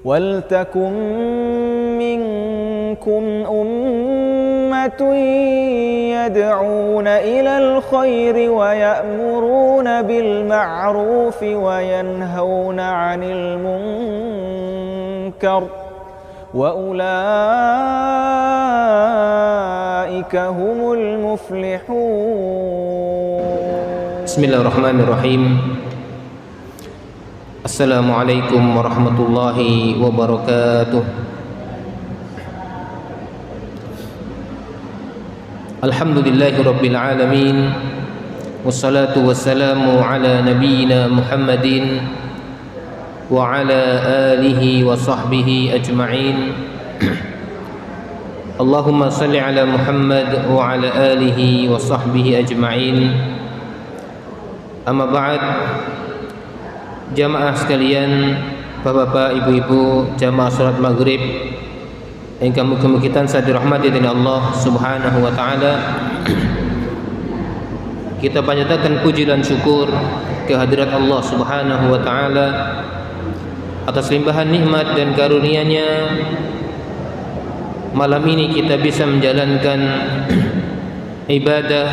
وَلْتَكُنْ مِنْكُمْ أُمَّةٌ يَدْعُونَ إِلَى الْخَيْرِ وَيَأْمُرُونَ بِالْمَعْرُوفِ وَيَنْهَوْنَ عَنِ الْمُنْكَرِ وَأُولَئِكَ هُمُ الْمُفْلِحُونَ. Bismillahirrahmanirrahim. Assalamualaikum warahmatullahi wabarakatuh. Alhamdulillahi rabbil alamin. Wassalatu wassalamu ala nabiyyina Muhammadin wa ala alihi wa sahbihi ajma'in. Allahumma salli ala Muhammad wa ala alihi wa sahbihi ajma'in. Amma ba'd. Jamaah sekalian, bapak-bapak, ibu-ibu, jamaah salat maghrib ingkang mugi-mugi tansah dirahmati dening Allah Subhanahu wa taala. Kita panjatkan puji dan syukur kehadirat Allah Subhanahu wa taala atas limpahan nikmat dan karunia-Nya. Malam ini kita bisa menjalankan ibadah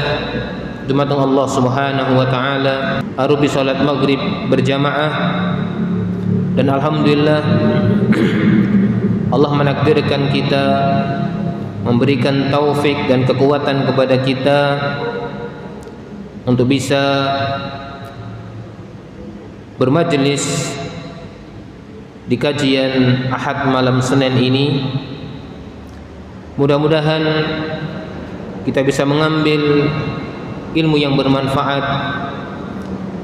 dumateng Allah Subhanahu wa taala arupi salat maghrib berjamaah, dan alhamdulillah Allah menakdirkan kita, memberikan taufik dan kekuatan kepada kita untuk bisa bermajlis di kajian Ahad malam Senin ini. Mudah-mudahan kita bisa mengambil ilmu yang bermanfaat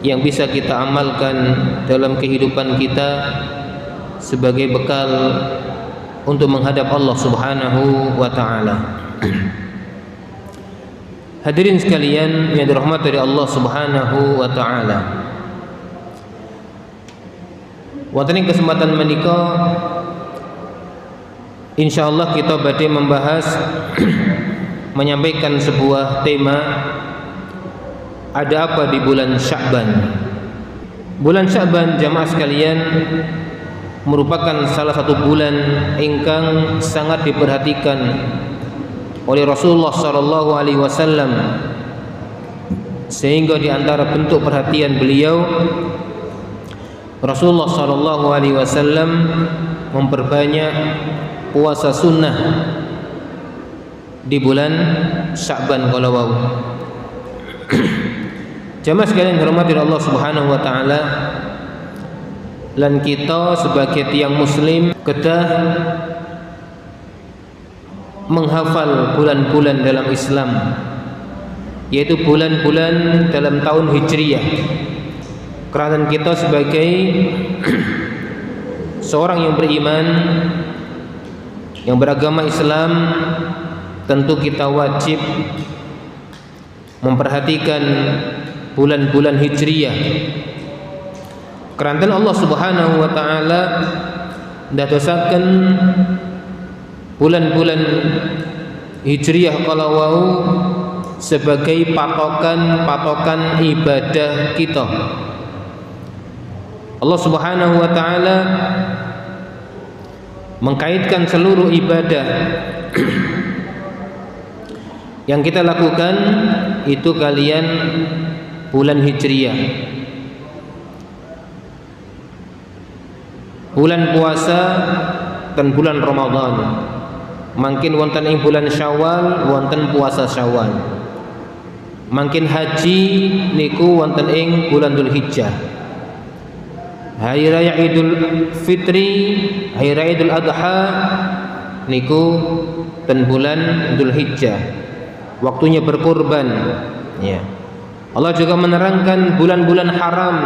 yang bisa kita amalkan dalam kehidupan kita sebagai bekal untuk menghadap Allah Subhanahu wa taala. Hadirin sekalian yang dirahmati oleh Allah Subhanahu wa taala. Wonten ing kesempatan menika insyaallah kita badhe membahas menyampaikan sebuah tema, ada apa di bulan Sya'ban. Bulan Sya'ban jamaah sekalian merupakan salah satu bulan ingkang sangat diperhatikan oleh Rasulullah sallallahu alaihi wasallam, sehingga di antara bentuk perhatian beliau, Rasulullah sallallahu alaihi wasallam memperbanyak puasa sunnah di bulan Sya'ban kalau wau. Jamaah sekalian dirahmati Allah Subhanahu wa taala, lan kita sebagai tiang muslim kedah menghafal bulan-bulan dalam Islam, yaitu bulan-bulan dalam tahun Hijriyah. Karena kita sebagai seorang yang beriman, yang beragama Islam, tentu kita wajib memperhatikan bulan-bulan Hijriyah. Karena Allah Subhanahu wa taala ndadosaken bulan-bulan Hijriyah kalau wau sebagai patokan ibadah kita. Allah Subhanahu wa taala mengkaitkan seluruh ibadah yang kita lakukan itu kalian bulan Hijriyah. Bulan puasa dan bulan Ramadan. Mangkin wonten ing bulan Syawal, wonten puasa Syawal. Mangkin haji niku wonten ing bulan Dzulhijjah. Hari raya Idul Fitri, hari raya Idul Adha niku ten bulan Dzulhijjah. Waktunya berkurban, ya. Allah juga menerangkan bulan-bulan haram,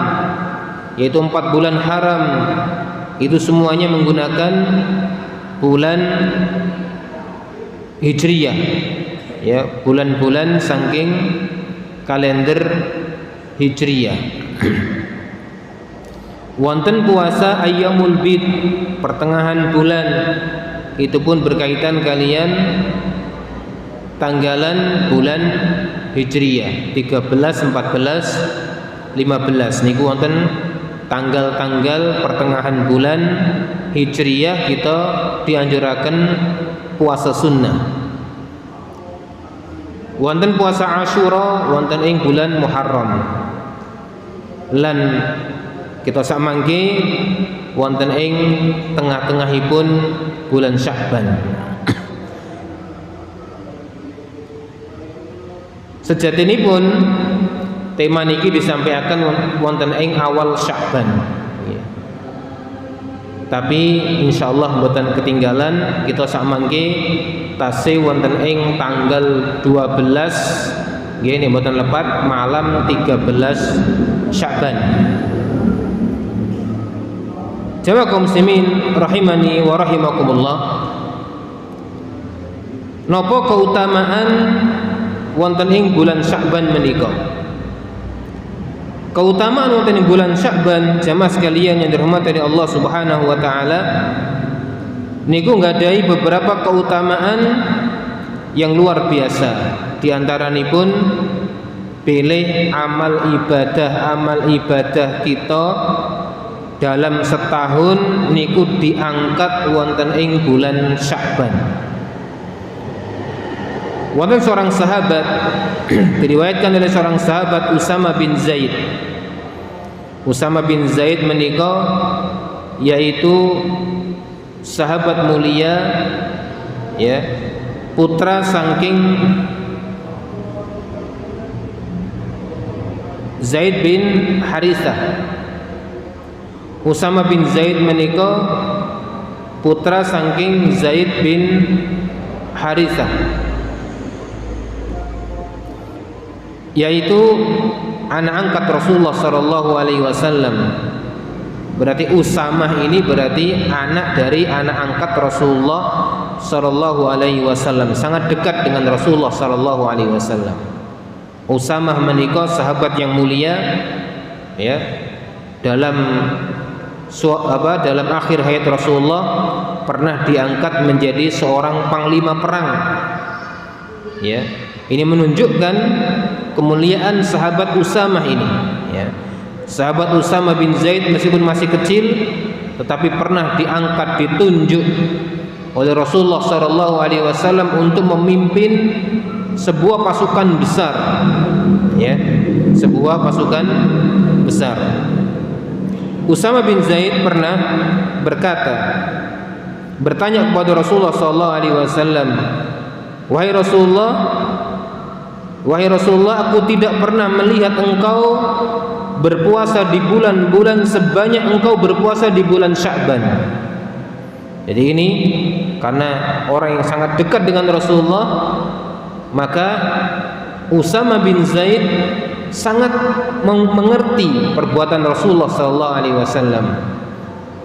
yaitu 4 bulan haram. Itu semuanya menggunakan bulan Hijriyah, ya, bulan-bulan saking kalender Hijriyah. Wonten puasa Ayyamul Bid, pertengahan bulan, itu pun berkaitan kalian tanggalan bulan Hijriyah 13, 14, 15 niku wonten tanggal-tanggal pertengahan bulan Hijriyah kita dianjurkan puasa sunnah. Wonten puasa Asyura wonten ing bulan Muharram. Lan kita samangke wonten ing tengah-tengahipun bulan Sya'ban. Sejatinipun tema niki disampaikan wonten ing awal Sya'ban. Tapi insyaallah mboten ketinggalan kita samangke tasih wonten ing tanggal 12 nggih niki mboten lepat malam 13 Sya'ban. Jamaah kaum muslimin rahimani wa rahimakumullah. Napa keutamaan wonten ing bulan Sya'ban menika? Keutamaan wonten ing bulan Sya'ban jamaah sekalian yang dirahmati oleh Allah Subhanahu wa taala niku nggadahi beberapa keutamaan yang luar biasa. Di antaranipun pilih amal ibadah kita dalam setahun niku diangkat wonten ing bulan Sya'ban. Wonten seorang sahabat diriwayatkan oleh seorang sahabat Usama bin Zaid. Usama bin Zaid menika yaitu sahabat mulia ya, putra saking Zaid bin Harithah. Usama bin Zaid menika putra saking Zaid bin Harithah, yaitu anak angkat Rasulullah sallallahu alaihi wasallam. Berarti Usamah ini berarti anak dari anak angkat Rasulullah sallallahu alaihi wasallam, sangat dekat dengan Rasulullah sallallahu alaihi wasallam. Usamah menika sahabat yang mulia ya. Dalam akhir hayat Rasulullah pernah diangkat menjadi seorang panglima perang. Ya, ini menunjukkan kemuliaan sahabat Usamah ini. Ya, sahabat Usama bin Zaid meskipun masih kecil, tetapi pernah diangkat, ditunjuk oleh Rasulullah SAW untuk memimpin sebuah pasukan besar. Ya, sebuah pasukan besar. Usama bin Zaid pernah bertanya kepada Rasulullah SAW, wahai Rasulullah, aku tidak pernah melihat engkau berpuasa di bulan-bulan sebanyak engkau berpuasa di bulan Sya'ban. Jadi ini karena orang yang sangat dekat dengan Rasulullah, maka Usama bin Zaid sangat mengerti perbuatan Rasulullah SAW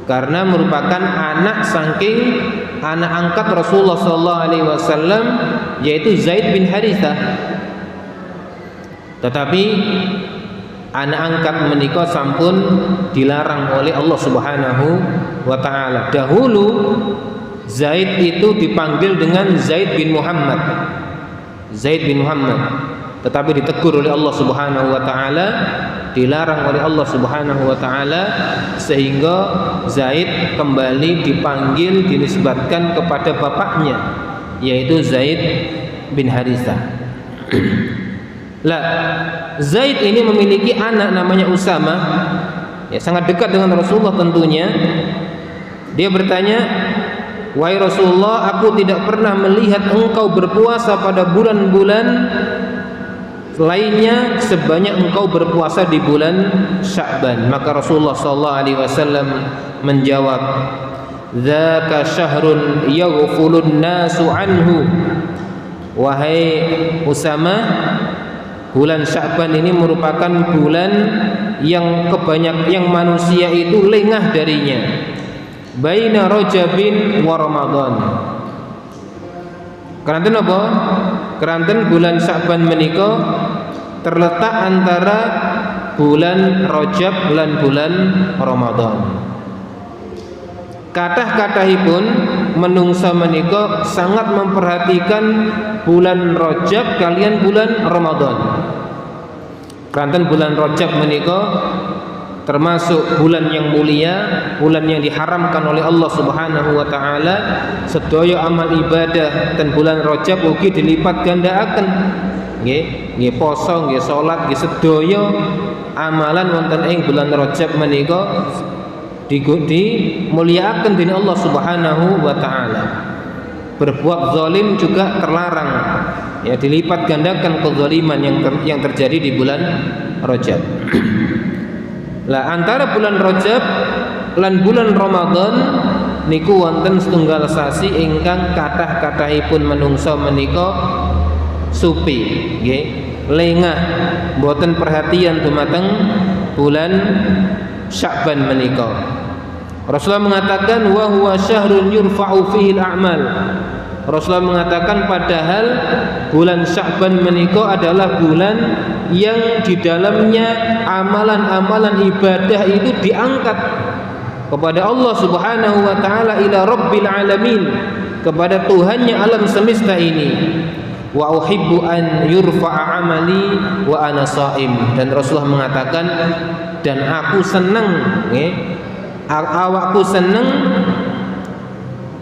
karena merupakan anak saking anak angkat Rasulullah SAW, yaitu Zaid bin Harithah. Tetapi anak angkat menika sampun dilarang oleh Allah Subhanahu wa taala. Dahulu Zaid itu dipanggil dengan Zaid bin Muhammad. Tetapi ditegur oleh Allah Subhanahu wa taala, dilarang oleh Allah Subhanahu wa taala, sehingga Zaid kembali dipanggil, dinisbatkan kepada bapaknya, yaitu Zaid bin Harithah. Lah, Zaid ini memiliki anak namanya Usama, ya, sangat dekat dengan Rasulullah tentunya. Dia bertanya, wahai Rasulullah, aku tidak pernah melihat engkau berpuasa pada bulan-bulan lainnya sebanyak engkau berpuasa di bulan Sya'ban. Maka Rasulullah SAW menjawab, dzaka syahrun yaghfulun nasu anhu. Wahai Usama, bulan Sya'ban ini merupakan bulan yang manusia itu lengah darinya. Baina Rajabin wa Ramadan. Keranten apa? Keranten bulan Sya'ban menika terletak antara bulan Rajab lan bulan Ramadan. Kathah-kathahipun menungsa menika sangat memperhatikan bulan Rajab kalian bulan Ramadan. Keranten bulan Rajab menika termasuk bulan yang mulia, bulan yang diharamkan oleh Allah Subhanahu wa taala. Sedaya amal ibadah dan bulan Rajab ugi dilipat gandaaken. Nggih poso, nggih salat, nggih sedaya amalan wonten ing bulan Rajab menika dimulyakaken dening Allah Subhanahu wa taala. Berbuat zalim juga terlarang, ya, dilipat gandakan kezaliman yang terjadi di bulan Rajab. Lah antara bulan Rajab lan bulan Ramadan niku wonten setunggal sasi ingkang kathah-kathahipun menungsa menika supi, nggih, lengah mboten perhatian dumateng bulan Sya'ban menika. Rasulullah mengatakan wa huwa syahrun yurfa'u fihi al-a'mal. Rasulullah mengatakan padahal bulan Sya'ban menika adalah bulan yang di dalamnya amalan-amalan ibadah itu diangkat kepada Allah Subhanahu wa taala, ila Rabbil alamin, kepada Tuhannya alam semesta ini. Wa uhibbu an yurfa'a amali wa ana shaim. Dan Rasulullah mengatakan, dan aku senang, awakku senang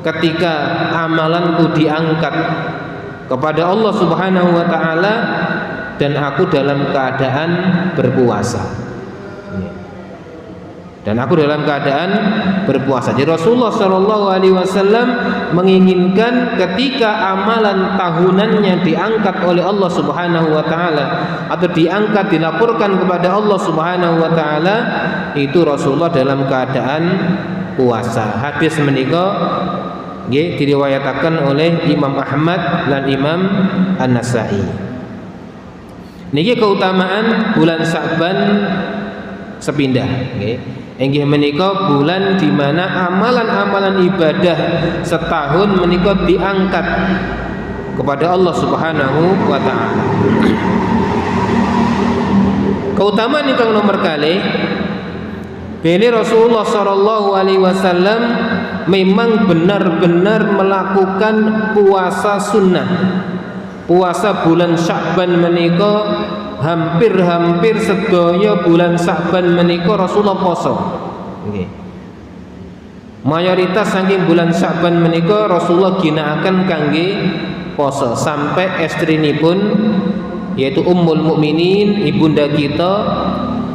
ketika amalanku diangkat kepada Allah Subhanahu wa taala dan aku dalam keadaan berpuasa. Dan aku dalam keadaan berpuasa. Jadi Rasulullah Shallallahu Alaihi Wasallam menginginkan ketika amalan tahunannya diangkat oleh Allah Subhanahu Wa Taala atau diangkat dilaporkan kepada Allah Subhanahu Wa Taala, itu Rasulullah dalam keadaan puasa. Hadis menika diriwayatkan oleh Imam Ahmad dan Imam An-Nasa'i. Niki keutamaan bulan Sya'ban sepindah, inggih menika bulan di mana amalan-amalan ibadah setahun menika diangkat kepada Allah Subhanahu wa taala. Keutamaan ingkang nomor kalih, bene Rasulullah sallallahu alaihi wasallam memang benar-benar melakukan puasa sunnah. Puasa bulan Sya'ban menika hampir sedaya bulan Sya'ban menika Rasulullah poso. Nggih. Mayoritas saking bulan Sya'ban menika Rasulullah ginakaken kangge poso, sampai estrinipun yaitu Ummul Mukminin ibunda kita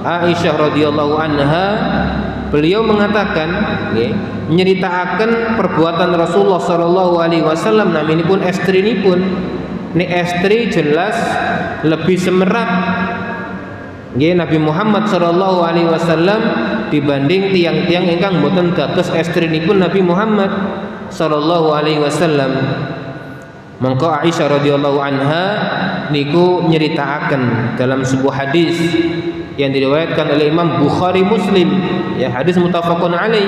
Aisyah radhiyallahu anha, beliau mengatakan, nyeritakan perbuatan Rasulullah sallallahu alaihi wasallam, naminipun estrinipun. Ini estri jelas lebih semerat Nabi Muhammad sallallahu alaihi wasallam dibanding tiang-tiang ingkang boten dados estrinipun Nabi Muhammad sallallahu alaihi wasallam. Mangka Aisyah radhiyallahu anha niku nyeritakan dalam sebuah hadis yang diriwayatkan oleh Imam Bukhari Muslim, ya, hadis muttafaqun alaih.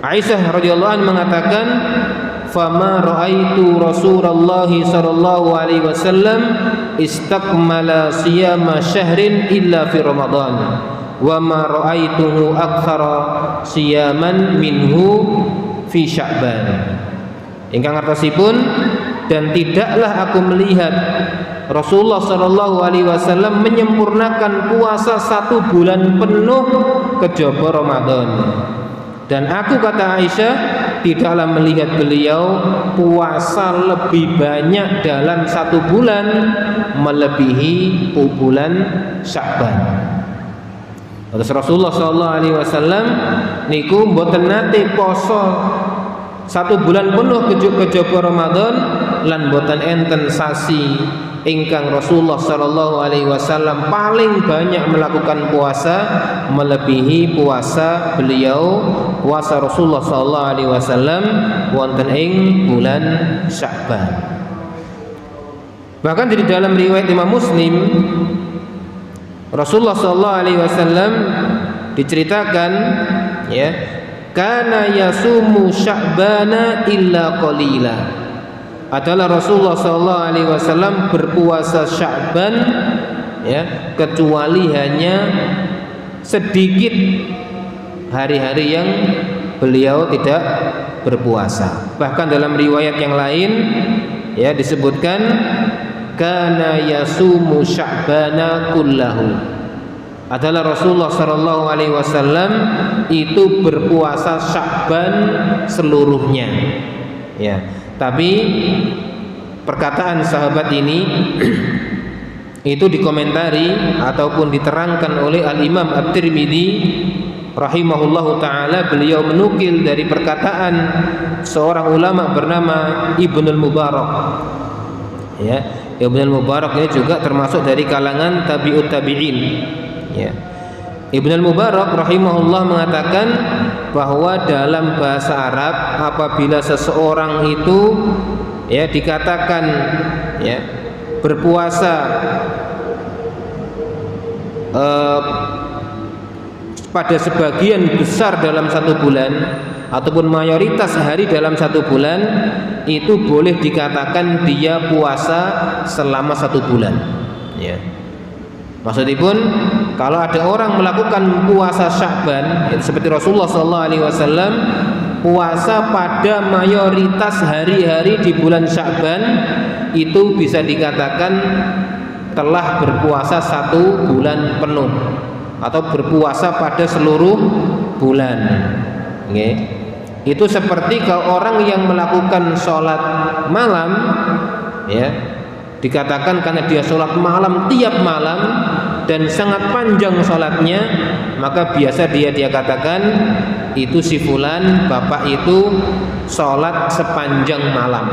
Aisyah radhiyallahu anha mengatakan, fama ra'aitu Rasulullah sallallahu alaihi wasallam istakmala siyama syahrin illa fi Ramadan wa ma ra'aituhu aktsara siyaman minhu fi Sya'ban. Ingkang artosipun, dan tidaklah aku melihat Rasulullah sallallahu alaihi wasallam menyempurnakan puasa 1 bulan penuh kejaba Ramadan. Dan aku, kata Aisyah, tidaklah melihat beliau puasa lebih banyak dalam 1 bulan melebihi bulan Sya'ban. Terus Rasulullah sallallahu alaihi wasallam niku mboten nate poso 1 bulan penuh kejaba Ramadan, lan mboten enten sasi ingkang Rasulullah sallallahu alaihi wasallam paling banyak melakukan puasa melebihi puasa beliau, puasa Rasulullah sallallahu alaihi wasallam wonten ing bulan Sya'ban. Bahkan di dalam riwayat Imam Muslim, Rasulullah sallallahu alaihi wasallam diceritakan, ya, kana yasumu Sya'bana illa qalila. Adalah Rasulullah sallallahu alaihi wasallam berpuasa Sya'ban, ya, kecuali hanya sedikit hari-hari yang beliau tidak berpuasa. Bahkan dalam riwayat yang lain, ya, disebutkan kana yasumu Sya'bana kullahu. adalah Rasulullah sallallahu alaihi wasallam itu berpuasa Sya'ban seluruhnya. Ya, tapi perkataan sahabat ini itu dikomentari ataupun diterangkan oleh Al-Imam At-Tirmidzi rahimahullahu taala. Beliau menukil dari perkataan seorang ulama bernama Ibnul Mubarak. Ya, Ibnul Mubarak ini juga termasuk dari kalangan tabi'ut tabi'in. Ya. Ibnul Mubarak rahimahullah mengatakan bahwa dalam bahasa Arab apabila seseorang itu ya dikatakan ya berpuasa pada sebagian besar dalam satu bulan ataupun mayoritas hari dalam satu bulan, itu boleh dikatakan dia puasa selama satu bulan. Ya. Maksudnya pun kalau ada orang melakukan puasa Sya'ban seperti Rasulullah SAW puasa pada mayoritas hari-hari di bulan Sya'ban, itu bisa dikatakan telah berpuasa satu bulan penuh atau berpuasa pada seluruh bulan. Okay. Itu seperti kalau orang yang melakukan sholat malam, ya, dikatakan karena dia sholat malam tiap malam dan sangat panjang sholatnya, maka biasa dia katakan itu si fulan bapak itu sholat sepanjang malam.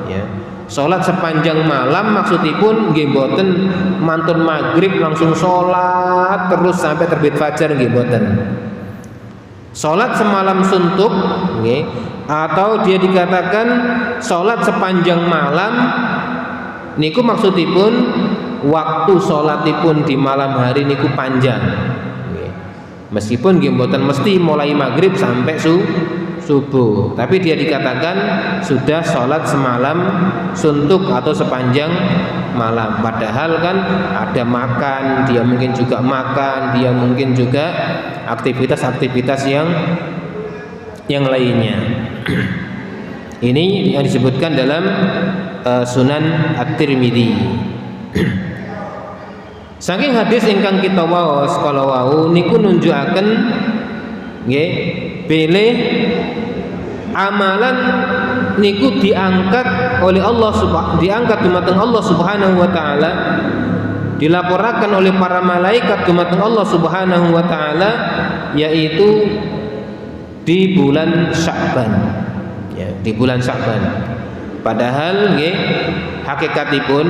Ya. Sholat sepanjang malam maksudipun nggih mboten mantun maghrib langsung sholat terus sampai terbit fajar, nggih mboten. Sholat semalam suntuk, okay, atau dia dikatakan sholat sepanjang malam, niku maksudipun waktu sholatipun di malam hari niku panjang, okay. Meskipun mboten mesti mulai maghrib sampai subuh, tapi dia dikatakan sudah sholat semalam suntuk atau sepanjang malam. Padahal kan ada makan, dia mungkin juga makan, dia mungkin juga aktivitas-aktivitas yang lainnya. Ini yang disebutkan dalam Sunan At-Tirmidzi. Saking hadis ingkang kita waos kala wau niku nunjukaken nggih bilih amalan niku diangkat oleh Allah diangkat dumateng Allah Subhanahu wa taala, dilaporkan oleh para malaikat dumateng Allah Subhanahu wa taala, yaitu di bulan Sya'ban. Ya, di bulan Sya'ban. Padahal nggih hakikatipun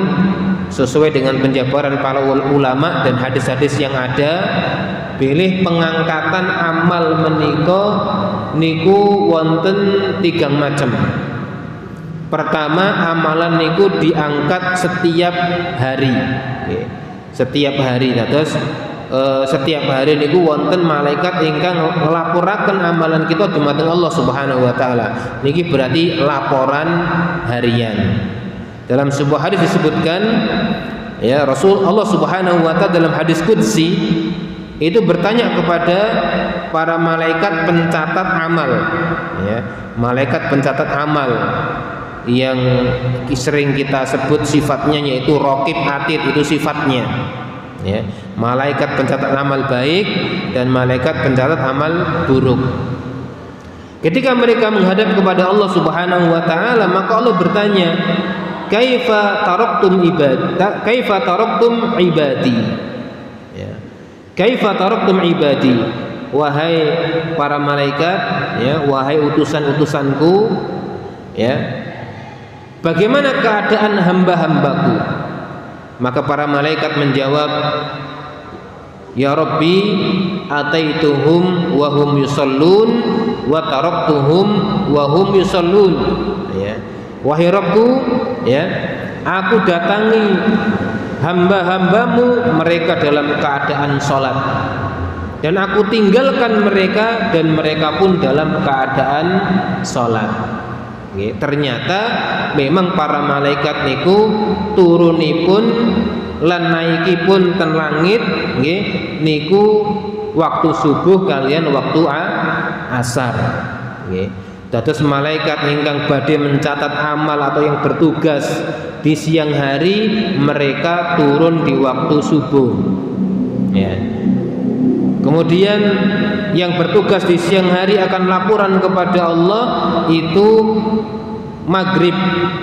sesuai dengan penjabaran para ulama dan hadis-hadis yang ada, pilih pengangkatan amal menika niku wonten 3 macam. Pertama, amalan niku diangkat setiap hari. Okay. Setiap hari. Terus setiap hari niku wonten malaikat ingkang nglaporaken amalan kita dumateng Allah Subhanahu wa taala. Niki berarti laporan harian. Dalam sebuah hadis disebutkan ya Rasul Allah Subhanahu wa taala dalam hadis qudsi itu bertanya kepada para malaikat pencatat amal, ya, malaikat pencatat amal yang sering kita sebut sifatnya yaitu raqib atid, itu sifatnya, ya, malaikat pencatat amal baik dan malaikat pencatat amal buruk. Ketika mereka menghadap kepada Allah Subhanahu wa taala, maka Allah bertanya, kaifa taraktum ibadi, ya, kaifa taraktum ibadi, wahai para malaikat, ya, wahai utusan-utusanku, ya, bagaimana keadaan hamba-hambaku? Maka para malaikat menjawab, ya Rabbi, ataituhum wa hum yusallun wa taraktuhum wa hum yusallun. Ya, wahai Rabbku, ya, aku datangi hamba-hambamu mereka dalam keadaan sholat, dan aku tinggalkan mereka dan mereka pun dalam keadaan sholat. Ternyata memang para malaikat niku turunipun lan naikipun ten langit niku waktu subuh kalian waktu asar. Dados malaikat ingkang badhe mencatat amal atau yang bertugas di siang hari, mereka turun di waktu subuh. Ya. Kemudian yang bertugas di siang hari akan laporan kepada Allah itu maghrib,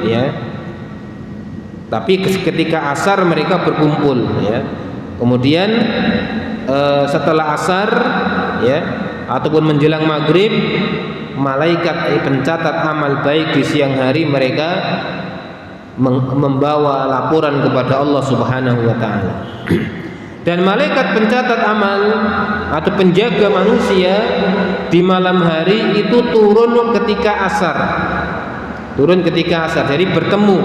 ya. Tapi ketika asar mereka berkumpul, ya. Kemudian setelah asar, ya, ataupun menjelang maghrib, malaikat pencatat amal baik di siang hari mereka membawa laporan kepada Allah Subhanahu wa taala. Dan malaikat pencatat amal atau penjaga manusia di malam hari itu turun ketika asar. Turun ketika asar. Jadi bertemu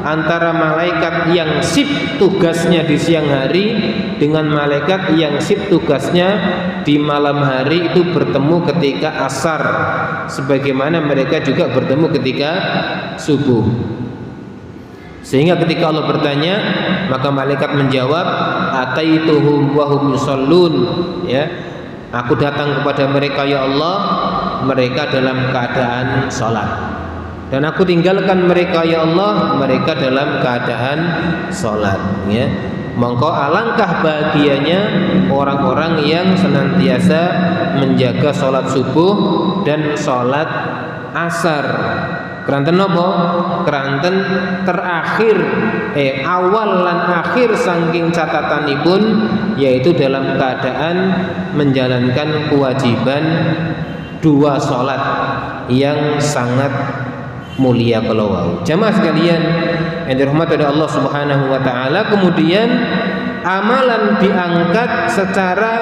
antara malaikat yang sip tugasnya di siang hari dengan malaikat yang sip tugasnya di malam hari, itu bertemu ketika asar, sebagaimana mereka juga bertemu ketika subuh. Sehingga ketika Allah bertanya, maka malaikat menjawab, ataituhum wa hum yusallun, ya, aku datang kepada mereka ya Allah, mereka dalam keadaan salat. Dan aku tinggalkan mereka ya Allah, mereka dalam keadaan salat, ya. Maka alangkah bahagianya orang-orang yang senantiasa menjaga salat subuh dan salat asar. Keranten apa? Keranten terakhir awal lan akhir saking catatanipun, yaitu dalam keadaan menjalankan kewajiban dua salat yang sangat mulia kalau jamaah sekalian yang dirahmati oleh Allah Subhanahu wa taala. Kemudian amalan diangkat secara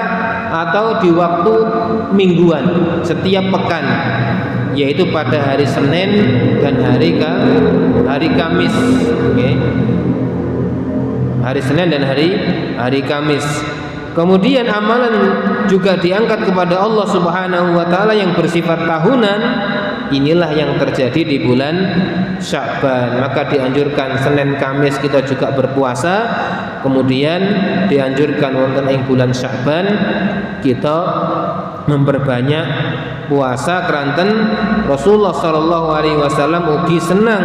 atau di waktu mingguan setiap pekan, yaitu pada hari Senin dan hari Kamis, okay. Hari Senin dan hari Kamis. Kemudian amalan juga diangkat kepada Allah Subhanahu wa taala yang bersifat tahunan. Inilah yang terjadi di bulan Sya'ban. Maka dianjurkan Senin Kamis kita juga berpuasa. Kemudian dianjurkan wonten ing bulan Sya'ban kita memperbanyak puasa. Keranten Rasulullah sallallahu alaihi wasallam ugi senang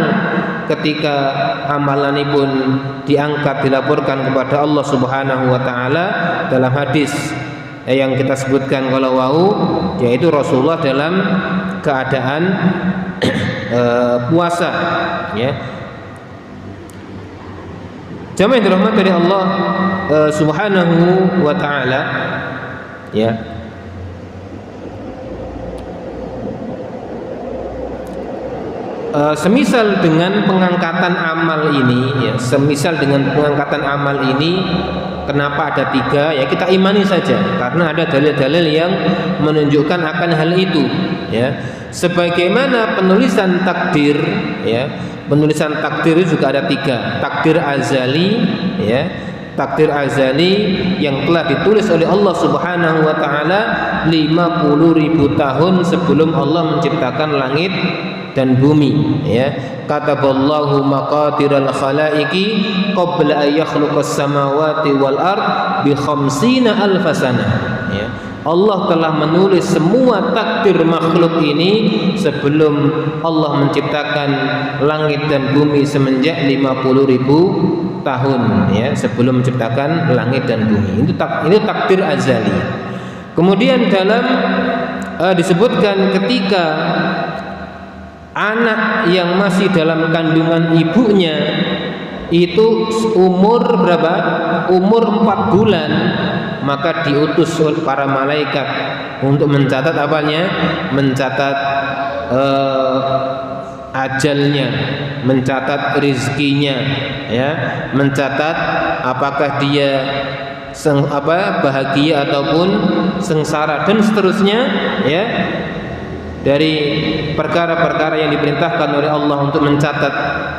ketika amalanipun diangkat, dilaporkan kepada Allah Subhanahu wa taala dalam hadis yang kita sebutkan kalau wau, yaitu Rasulullah dalam keadaan puasa, ya. Jamaah yang dirahmati oleh Allah Subhanahu wa taala, ya. Semisal dengan pengangkatan amal ini, ya, semisal dengan pengangkatan amal ini, kenapa ada 3? Ya kita imani saja, karena ada dalil-dalil yang menunjukkan akan hal itu, ya. Sebagaimana penulisan takdir, ya, penulisan takdir itu juga ada 3. Takdir azali, ya, takdir azali yang telah ditulis oleh Allah Subhanahu wa taala 50.000 tahun sebelum Allah menciptakan langit dan bumi, ya. Kataballahu maqadiral khalaiqi qabla an yakhluqas samawati wal ard bi 50.000 sanah, ya. Allah telah menulis semua takdir makhluk ini sebelum Allah menciptakan langit dan bumi semenjak 50.000 tahun, ya, sebelum menciptakan langit dan bumi. Ini takdir azali. Kemudian dalam disebutkan ketika anak yang masih dalam kandungan ibunya itu umur berapa? Umur 4 bulan, maka diutus para malaikat untuk mencatat apanya? Mencatat ajalnya, mencatat rizkinya, ya, mencatat apakah dia bahagia ataupun sengsara dan seterusnya, ya. Dari perkara-perkara yang diperintahkan oleh Allah untuk mencatat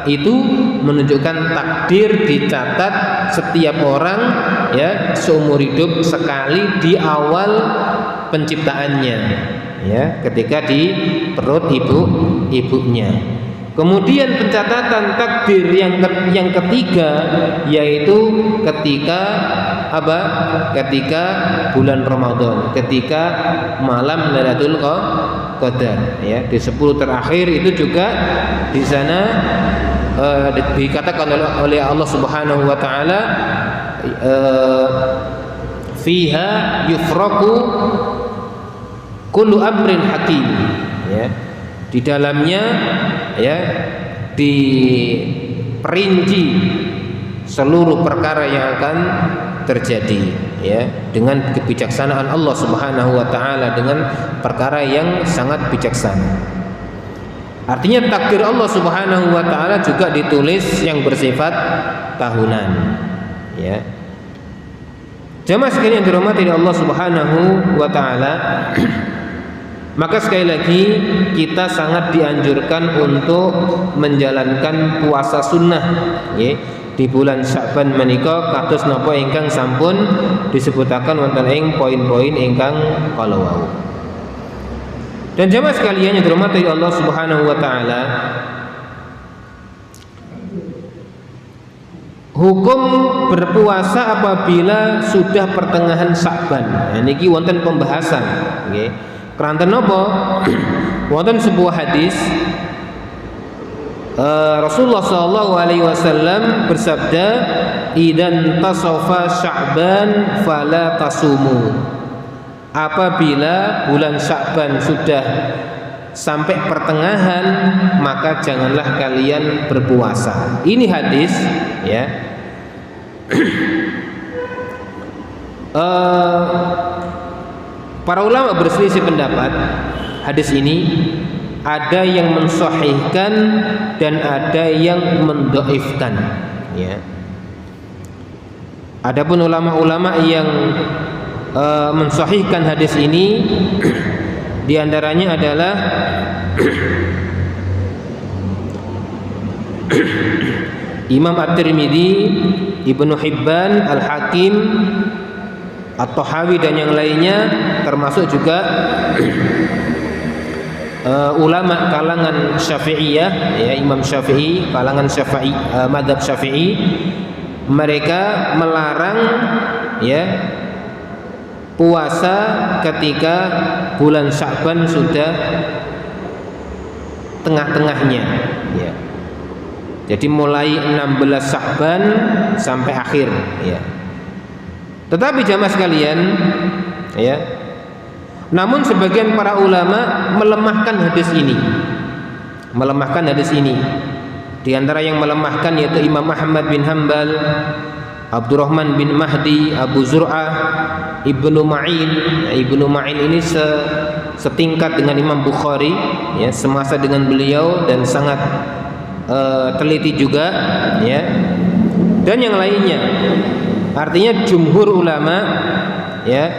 itu menunjukkan takdir dicatat setiap orang, ya, seumur hidup sekali di awal penciptaannya, ya, ketika di perut ibunya. Kemudian pencatatan takdir yang ketiga yaitu ketika apa? Ketika bulan Ramadan, ketika malam Lailatul Qadar, ya, di 10 terakhir itu juga di sana dikatakan oleh Allah Subhanahu wa taala fiha yufraku kullu amrin hakim, ya. Di dalamnya, ya, diperinci seluruh perkara yang akan terjadi, ya, dengan kebijaksanaan Allah Subhanahu wa taala, dengan perkara yang sangat bijaksana. Artinya takdir Allah Subhanahu wa taala juga ditulis yang bersifat tahunan, ya. Jamaah sekalian yang dirahmati Allah Subhanahu wa taala, maka sekali lagi kita sangat dianjurkan untuk menjalankan puasa sunnah, ya, di bulan Sya'ban menika kados napa ingkang sampun disebutaken wonten ing poin-poin ingkang kala wau. Dan jamaah sekalian yang dirahmati Allah Subhanahu wa taala, hukum berpuasa apabila sudah pertengahan Sya'ban. Nah, niki wonten pembahasan, nggih. Keranten napa? Wonten sebuah hadis Rasulullah sallallahu alaihi wasallam bersabda, "Idan tasafa Sya'ban fala tasumu." Apabila bulan Sya'ban sudah sampai pertengahan, maka janganlah kalian berpuasa. Ini hadis, ya. Para ulama berselisih pendapat hadis ini, ada yang mensahihkan dan ada yang mendhaifkan, ya. Adapun ulama-ulama yang mensahihkan hadis ini diantaranya adalah Imam At-Tirmidzi, Ibnu Hibban, Al-Hakim, At-Tahawi dan yang lainnya, termasuk juga ulama kalangan Syafi'iyah, ya, Imam Syafi'i, kalangan Syafi'i, mazhab Syafi'i, mereka melarang, ya, puasa ketika bulan Sya'ban sudah tengah-tengahnya, ya. Jadi mulai 16 Sya'ban sampai akhir, ya. Tetapi jamaah sekalian, ya, namun sebagian para ulama melemahkan hadis ini. Melemahkan hadis ini. Di antara yang melemahkan yaitu Imam Ahmad bin Hanbal, Abdurrahman bin Mahdi, Abu Zur'ah, Ibnu Ma'in. Ibnu Ma'in ini setingkat dengan Imam Bukhari, ya, semasa dengan beliau dan sangat teliti juga, ya. Dan yang lainnya. Artinya jumhur ulama, ya,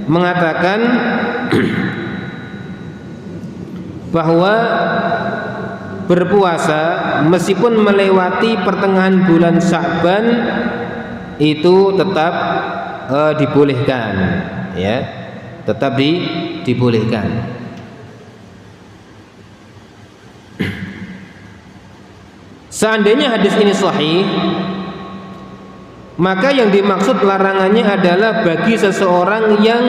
mengatakan bahwa berpuasa meskipun melewati pertengahan bulan Sya'ban itu tetap dibolehkan, ya, tetap dibolehkan. Seandainya hadis ini sahih, maka yang dimaksud larangannya adalah bagi seseorang yang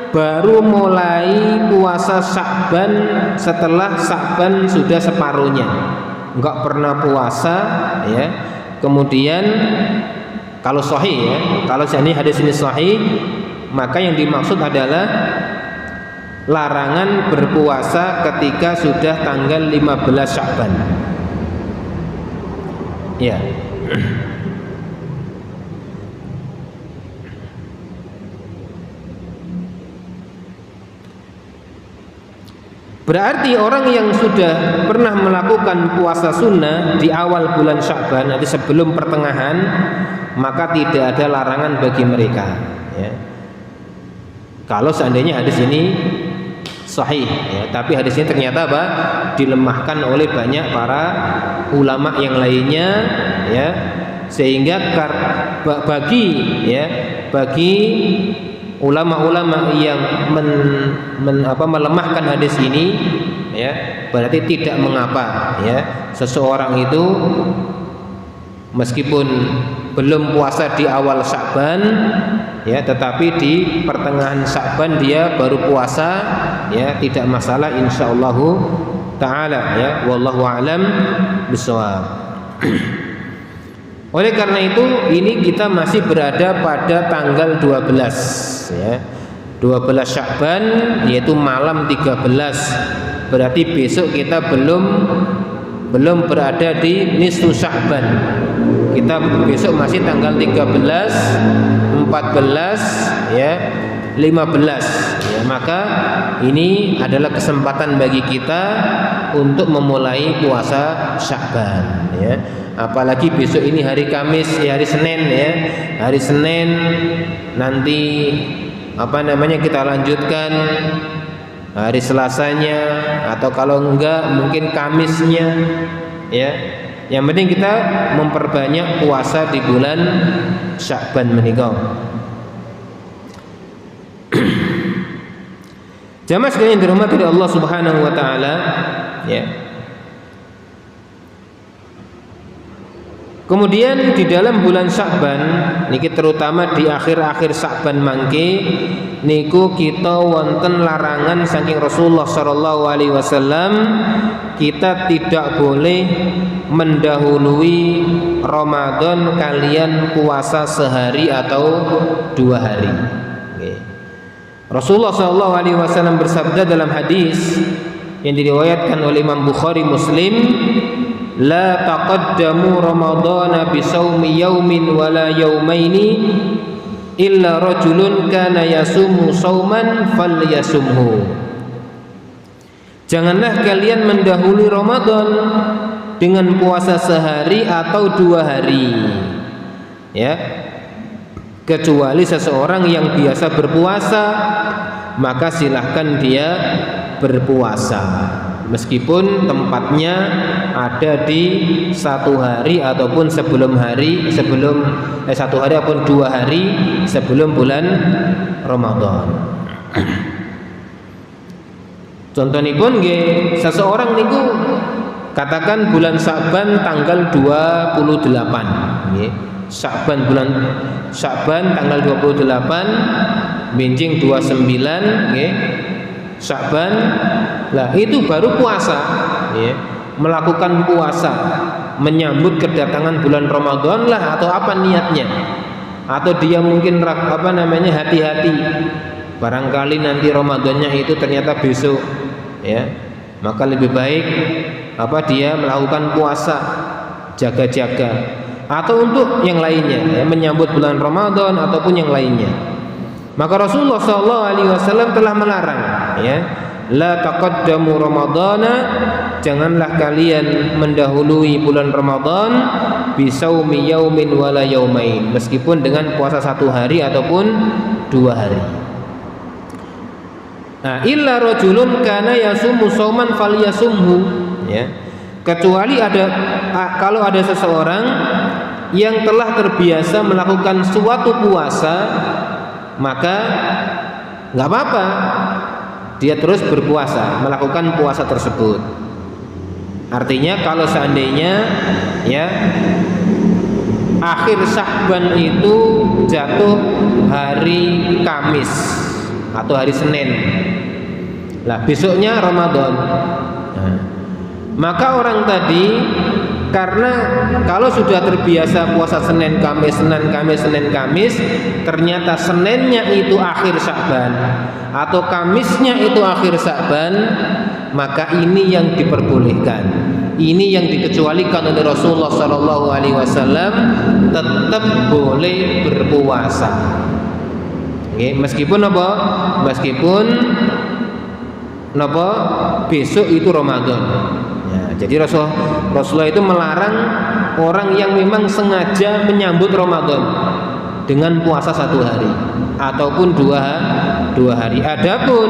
baru mulai puasa Sya'ban setelah Sya'ban sudah separuhnya, enggak pernah puasa, ya. Kemudian kalau sahih, ya, kalau seandainya hadis ini sahih, maka yang dimaksud adalah larangan berpuasa ketika sudah tanggal 15 Sya'ban, ya. Berarti orang yang sudah pernah melakukan puasa sunnah di awal bulan Sya'ban, nanti sebelum pertengahan, maka tidak ada larangan bagi mereka, ya. Kalau seandainya hadis ini sahih, ya, tapi hadis ini ternyata apa? Dilemahkan oleh banyak para ulama yang lainnya, ya, sehingga bagi ulama-ulama yang melemahkan hadis ini, ya, berarti tidak mengapa, ya, seseorang itu meskipun belum puasa di awal Sya'ban, ya, tetapi di pertengahan Sya'ban dia baru puasa, ya, tidak masalah insyaallah taala, ya, wallahu a'lam bishawab. Oleh karena itu ini kita masih berada pada tanggal 12 ya. 12 Sya'ban yaitu malam 13. Berarti besok kita belum berada di nisfu Sya'ban. Kita besok masih tanggal 13, 14 ya, 15 ya. Maka ini adalah kesempatan bagi kita untuk memulai puasa Sya'ban ya. Apalagi besok ini hari Kamis ya, hari Senin ya. Hari Senin nanti kita lanjutkan hari Selasanya, atau kalau enggak mungkin Kamisnya ya. Yang penting kita memperbanyak puasa di bulan Sya'ban menika. Jamaah sekalian dirahmati oleh Allah Subhanahu wa taala ya. Kemudian di dalam bulan Sya'ban niki, terutama di akhir-akhir Sya'ban mangke niku kita wonten larangan saking Rasulullah sallallahu alaihi wasallam, kita tidak boleh mendahului Ramadan kalian puasa sehari atau 2 hari. Rasulullah sallallahu alaihi wasallam bersabda dalam hadis yang diriwayatkan oleh Imam Bukhari Muslim, la taqaddamu ramadhana bisawmi yaumin wala yaumaini illa rajulun kana yasumu sauman falyasumhu. Janganlah kalian mendahului Ramadan dengan puasa sehari atau 2 hari ya, kecuali seseorang yang biasa berpuasa, maka silahkan dia berpuasa meskipun tempatnya ada di 1 hari ataupun sebelum 1 hari ataupun 2 hari sebelum bulan Ramadan. Contohipun nggih, seseorang niku katakan bulan Sya'ban tanggal 28 nggih. Sya'ban tanggal 28 benjing 29 nggih. Sya'ban lah itu baru puasa ya. Melakukan puasa menyambut kedatangan bulan Ramadan lah, atau apa niatnya, atau dia mungkin hati-hati barangkali nanti Ramadannya itu ternyata besok ya, maka lebih baik dia melakukan puasa jaga-jaga, atau untuk yang lainnya ya, menyambut bulan Ramadan ataupun yang lainnya. Maka Rasulullah SAW telah melarang ya, la taqaddamu ramadhana, janganlah kalian mendahului bulan Ramadan bisaumi yaumin wala yaumain, meskipun dengan puasa 1 hari ataupun 2 hari. Nah, illa rajulun kana yasumu sauman falyasumhu ya. Kecuali kalau ada seseorang yang telah terbiasa melakukan suatu puasa, maka enggak apa-apa dia terus berpuasa, melakukan puasa tersebut. Artinya kalau seandainya ya akhir Sya'ban itu jatuh hari Kamis atau hari Senin, lah besoknya Ramadan, maka orang tadi karena kalau sudah terbiasa puasa Senin Kamis, ternyata Seninnya itu akhir Sya'ban atau Kamisnya itu akhir Sya'ban, maka ini yang diperbolehkan, ini yang dikecualikan oleh Rasulullah SAW, tetap boleh berpuasa. Oke, meskipun besok itu Ramadan. Ya, jadi Rasulullah itu melarang orang yang memang sengaja menyambut Ramadan dengan puasa 1 hari ataupun 2 hari. Adapun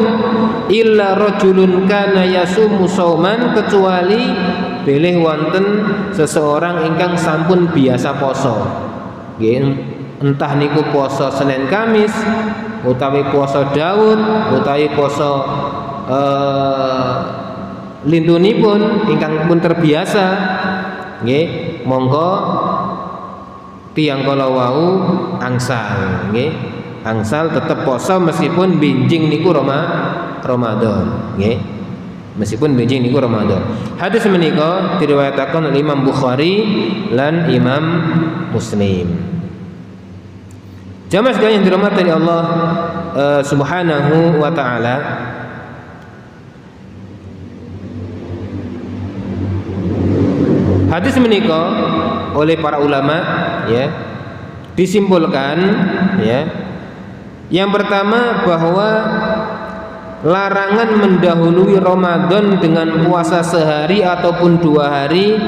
illa rajulun kana yasumu sauman, kecuali bilih wonten seseorang ingkang sampun biasa poso. Nggih, entah niku poso Senin Kamis utawi poso Daud utawi poso lintunipun ingkang pun terbiasa nggih, monggo tiyang kala wau angsal nggih, angsal tetep poso meskipun binjing niku Ramadan nggih. Meskipun benjing niku Ramadan. Hadis menika diriwayataken oleh Imam Bukhari lan Imam Muslim. Jamaah sekalian dirahmati Allah Subhanahu wa taala. Hadis menika oleh para ulama ya disimpulkan ya. Yang pertama bahwa larangan mendahului Ramadan dengan puasa sehari ataupun 2 hari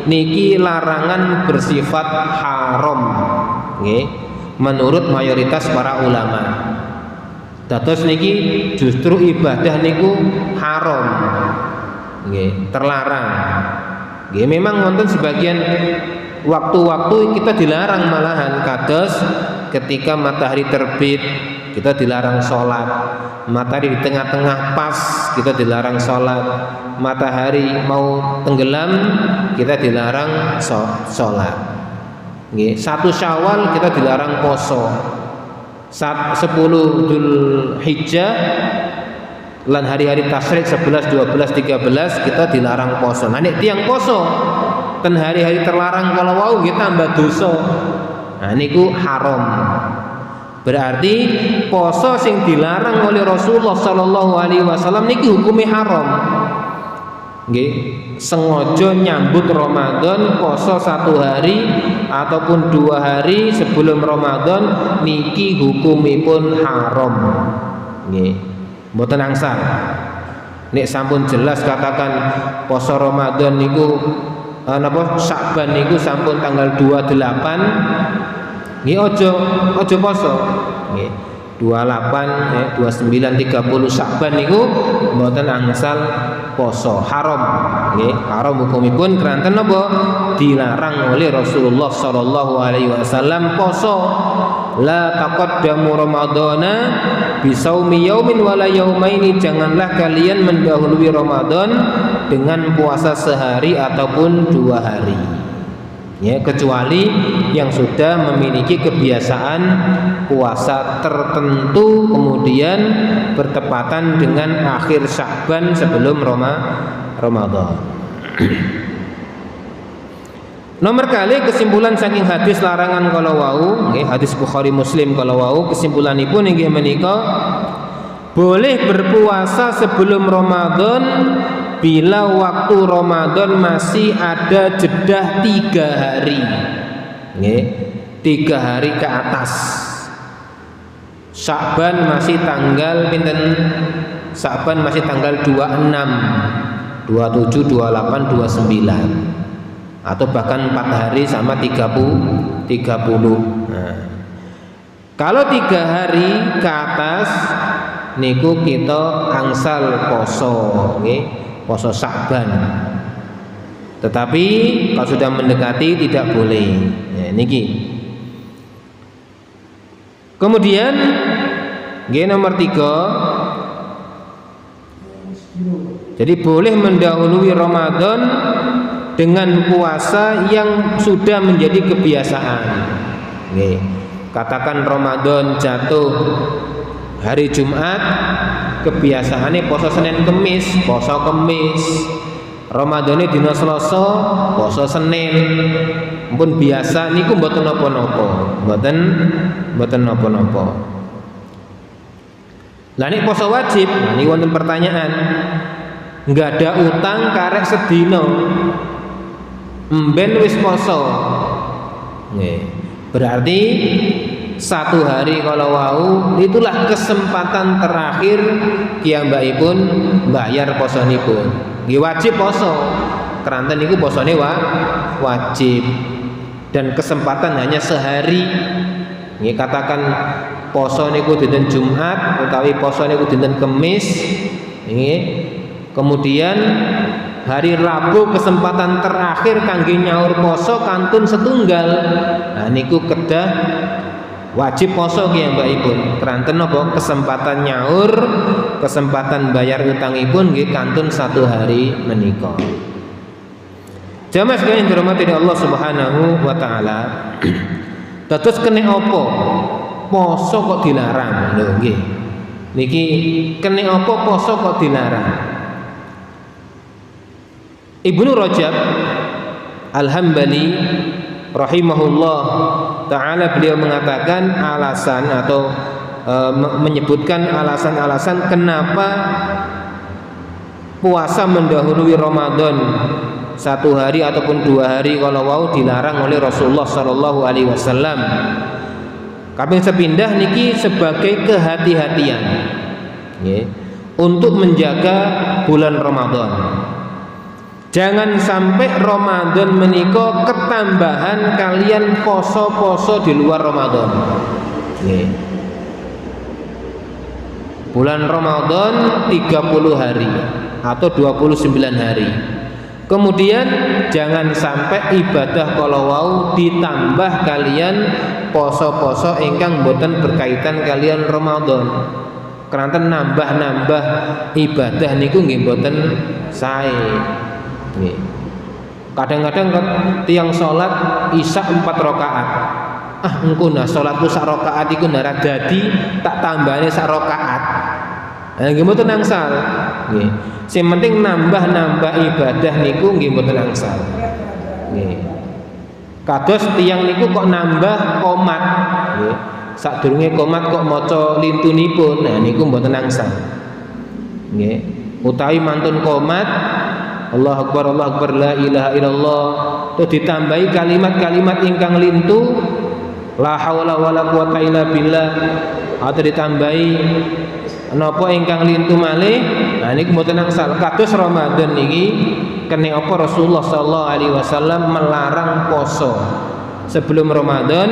niki larangan bersifat haram nggih menurut mayoritas para ulama. Dados niki justru ibadah niku haram nggih terlarang. Nggih memang wonten sebagian waktu-waktu kita dilarang malahan kados ketika matahari terbit kita dilarang sholat, matahari di tengah-tengah pas kita dilarang sholat, matahari mau tenggelam kita dilarang sholat. 1 Syawal kita dilarang poso, 10 Dzulhijjah lan hari-hari tasyrik 11, 12, 13 kita dilarang poso. Nah nek tiyang poso ten hari-hari terlarang kalau wau kita tambah dosa. Nah niku haram. Berarti poso sing dilarang oleh Rasulullah sallallahu alaihi wasallam niki hukumnya haram. Nggih, sengaja nyambut Ramadan poso 1 hari ataupun 2 hari sebelum Ramadan niki hukumipun haram. Nggih. Mboten angsal. Nek sampun jelas katakan poso Ramadan niku napa Sya'ban niku sampun tanggal 28 nggih aja poso nggih 28 29 30 Sya'ban niku mboten angsal poso haram nggih haram hukumipun keranten napa dilarang oleh Rasulullah sallallahu alaihi wasallam poso la taqaddamu ramadhana bisaumi yaumin wala yaumaini, janganlah kalian mendahului Ramadan dengan puasa sehari ataupun 2 hari ya, kecuali yang sudah memiliki kebiasaan puasa tertentu kemudian bertepatan dengan akhir Sya'ban sebelum Ramadan. Nomor kali kesimpulan saking hadis larangan kalau wau nggih hadis Bukhari Muslim kalau wau kesimpulanipun inggih menika boleh berpuasa sebelum Ramadan bila waktu Ramadan masih ada jeda 3 hari nggih 3 hari ke atas. Sya'ban masih tanggal pinten? Sya'ban masih tanggal 26 27 28 29 atau bahkan 4 hari sama 30. Nah, kalau 3 hari ke atas niku kita angsal poso nggih, poso Sya'ban. Tetapi kalau sudah mendekati tidak boleh. Ya, niki. Kemudian nggih nomor 3. Jadi boleh mendahului Ramadan dengan puasa yang sudah menjadi kebiasaan. Nih, katakan Ramadan jatuh hari Jumat, kebiasaannya poso Senin Kemis, poso Kemis. Ramadane dina Selasa, poso Senin. Pun biasa niku mboten napa-napa. Mboten napa-napa. Lah nek poso wajib, niki wonten pertanyaan. Enggak ada utang karek sedina. Mben wis poso. Nggih. Berarti 1 hari kalau wau itulah kesempatan terakhir piyambakipun bayar posonipun. Nggih wajib poso. Keranten niku posone wajib. Dan kesempatan hanya sehari. Nggih katakan poso niku dinten Jumat utawi poso niku dinten Kemis. Nggih. Kemudian hari Rabu kesempatan terakhir kangge nyaur poso kantun setunggal. Nah niku kedah wajib poso ki mbakipun. Keranten napa kesempatan nyaur, kesempatan bayar utangipun nggih kantun 1 hari menika. Jamaah sekalian dirahmati Allah Subhanahu wa taala. Dados kene apa? Poso kok dilarang. Lho nggih. Niki kene apa poso kok dilarang? Ibnu Rajab Al-Hambali rahimahullah ta'ala, beliau mengatakan alasan atau menyebutkan alasan-alasan kenapa puasa mendahului Ramadan 1 hari ataupun 2 hari kalau wau dilarang oleh Rasulullah sallallahu alaihi wasallam. Kaping sepindah niki sebagai kehati-hatian untuk menjaga bulan Ramadan. Jangan sampai Ramadan menika ketambahan kalian poso-poso di luar Ramadan. Bulan Ramadan 30 hari atau 29 hari. Kemudian jangan sampai ibadah kalau wau ditambah kalian poso-poso ingkang boten berkaitan kalian Ramadan. Karena nambah-nambah ibadah niku nggih boten sae. Kadang-kadang tiang sholat isya 4 rakaat. Engko nah sholatku sak rakaat iku ndara dadi tak tambahane sak rakaat. Nggih mboten angsal. Nggih. Sing penting nambah-nambah ibadah niku nggih mboten angsal. Nggih. Kados tiyang niku kok nambah qomat. Nggih. Sadurunge qomat kok maca lintunipun. Nah niku mboten angsal. Nggih. Utawi mantun qomat Allahu Akbar la ilaha illallah terus ditambahi kalimat-kalimat ingkang lintu la haula wala quwata illa billah atau ditambahi napa ingkang lintu malih. Nah niku mboten angsal. Kados Ramadan niki kene apa Rasulullah sallallahu alaihi wasallam melarang poso sebelum Ramadan.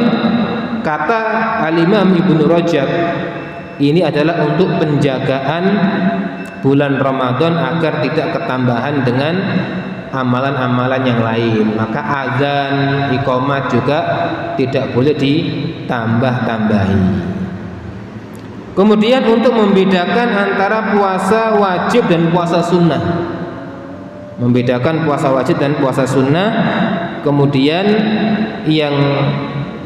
Kata Al-Imam Ibnu Rajab ini adalah untuk penjagaan bulan Ramadan agar tidak ketambahan dengan amalan-amalan yang lain. Maka azan, iqamat juga tidak boleh ditambah-tambahi. Kemudian untuk membedakan antara puasa wajib dan puasa sunnah, membedakan puasa wajib dan puasa sunnah. Kemudian yang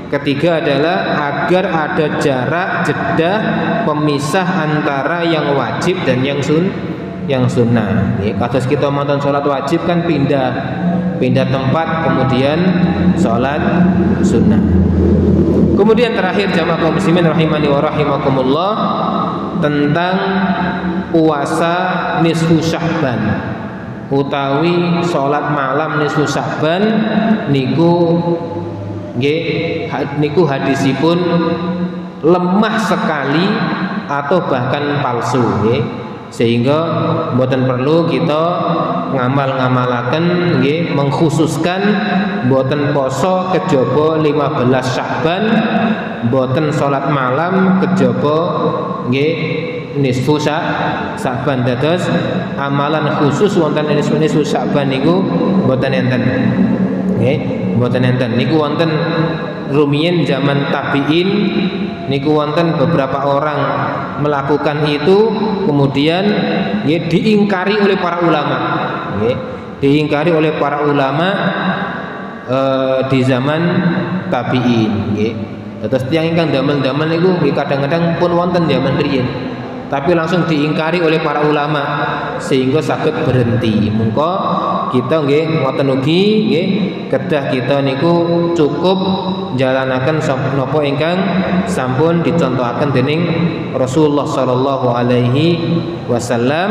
ketiga adalah agar ada jarak jeda pemisah antara yang wajib dan yang sunnah. Kados kita nonton sholat wajib kan pindah tempat, kemudian sholat sunnah. Kemudian terakhir jamaah kaum muslimin rahimani wa rahimakumullah, tentang puasa nisfu Sya'ban utawi sholat malam nisfu Sya'ban niku niku hadisipun lemah sekali atau bahkan palsu, sehingga mboten perlu kita ngamal-ngamalaken mengkhususkan mboten poso kejaba 15 Sya'ban, mboten salat malam kejaba nisfu Sya'ban. Dados amalan khusus wonten nisfu Sya'ban niku mboten enten. Mboten enten. Niku wonten rumiyin zaman tabi'in, niku wonten beberapa orang melakukan itu, kemudian diingkari oleh para ulama. Diingkari oleh para ulama di zaman tabi'in. Terus tiyang ingkang damel-damel niku kadang-kadang pun wonten zaman riyin, tapi langsung diingkari oleh para ulama sehingga saged berhenti. Mongko kita nggih ngoten ugi nggih kedah kita niku cukup jalanaken napa ingkang sampun dicontohaken dening Rasulullah sallallahu alaihi wasallam,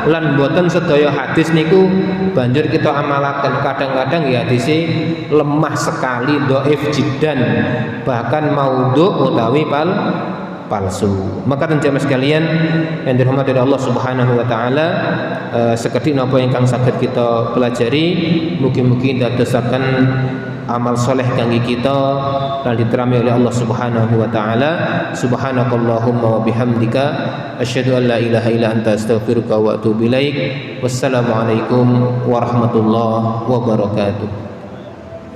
lan boten sedaya hadis niku banjur kita amalaken. Kadang-kadang ya hadise lemah sekali, dhaif jiddan, bahkan maudhu utawi palsu. Maka jamaah sekalian yang dirahmati Allah Subhanahu wa taala, sekedhik napa ingkang saged kita pelajari mugi-mugi dadosaken amal soleh kangge kita lan diterami oleh Allah Subhanahu wa taala. Subhanakallahumma wa bihamdika asyhadu an la ilaha illa anta astaghfiruka wa atubu ilaik. Wassalamualaikum warahmatullahi wabarakatuh.